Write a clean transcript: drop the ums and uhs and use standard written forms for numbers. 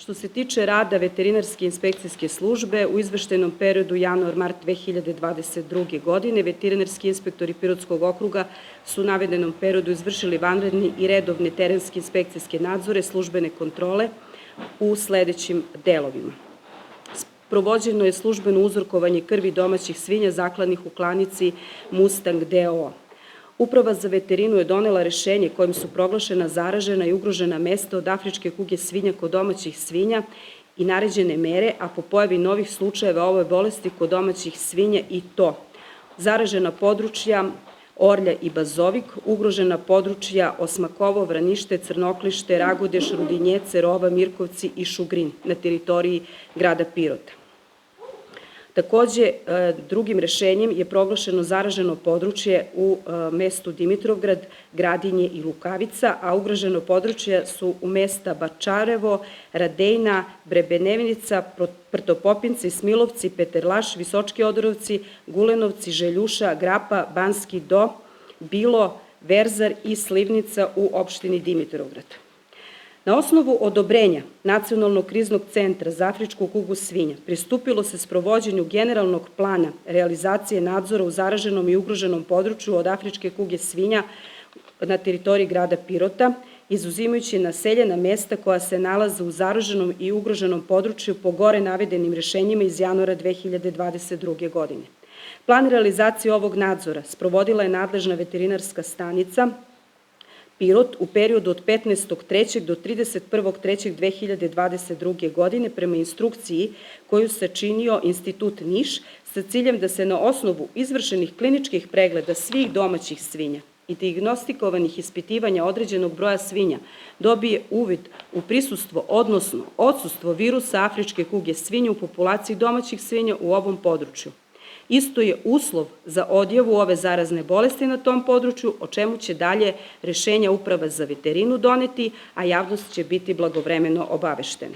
Što se tiče rada veterinarske inspekcijske službe, u izveštajnom periodu januar-mart 2022. godine veterinarski inspektori Pirotskog okruga su u navedenom periodu izvršili vanredni i redovne terenske inspekcijske nadzore, službene kontrole u sledećim delovima. Provođeno je službeno uzorkovanje krvi domaćih svinja zakladnih u klanici Mustang D.O.O. Uprava za veterinu je donela rešenje kojim su proglašena zaražena i ugrožena mesta od afričke kuge svinja kod domaćih svinja i naređene mere, a po pojavi novih slučajeva ove bolesti kod domaćih svinja i to zaražena područja Orlja i Bazovik, ugrožena područja Osmakovo, Vranište, Crnoklište, Ragodeš, Rudinje, Cerova, Mirkovci i Šugrin na teritoriji grada Pirota. Takođe, drugim rešenjem je proglašeno zaraženo područje u mestu Dimitrovgrad, Gradinje i Lukavica, a ugroženo područje su u mesta Bačarevo, Radejna, Brebenevinica, Prtopopinci, Smilovci, Peterlaš, Visočki Odorovci, Gulenovci, Željuša, Grapa, Banski Do, Bilo, Verzar i Slivnica u opštini Dimitrovgrad. Na osnovu odobrenja Nacionalnog kriznog centra za afričku kugu svinja pristupilo se sprovođenju generalnog plana realizacije nadzora u zaraženom i ugroženom području od afričke kuge svinja na teritoriji grada Pirota, izuzimajući naseljena mesta koja se nalaze u zaraženom i ugroženom području po gore navedenim rešenjima iz januara 2022. godine. Plan realizacije ovog nadzora sprovodila je nadležna veterinarska stanica Pirot u periodu od 15.3. do 31.3.2022. godine prema instrukciji koju sačinio Institut Niš sa ciljem da se na osnovu izvršenih kliničkih pregleda svih domaćih svinja i dijagnostikovanih ispitivanja određenog broja svinja dobije uvid u prisustvo, odnosno odsustvo virusa afričke kuge svinja u populaciji domaćih svinja u ovom području. Isto je uslov za odjavu ove zarazne bolesti na tom području, o čemu će dalje rešenja Uprava za veterinu doneti, a javnost će biti blagovremeno obaveštena.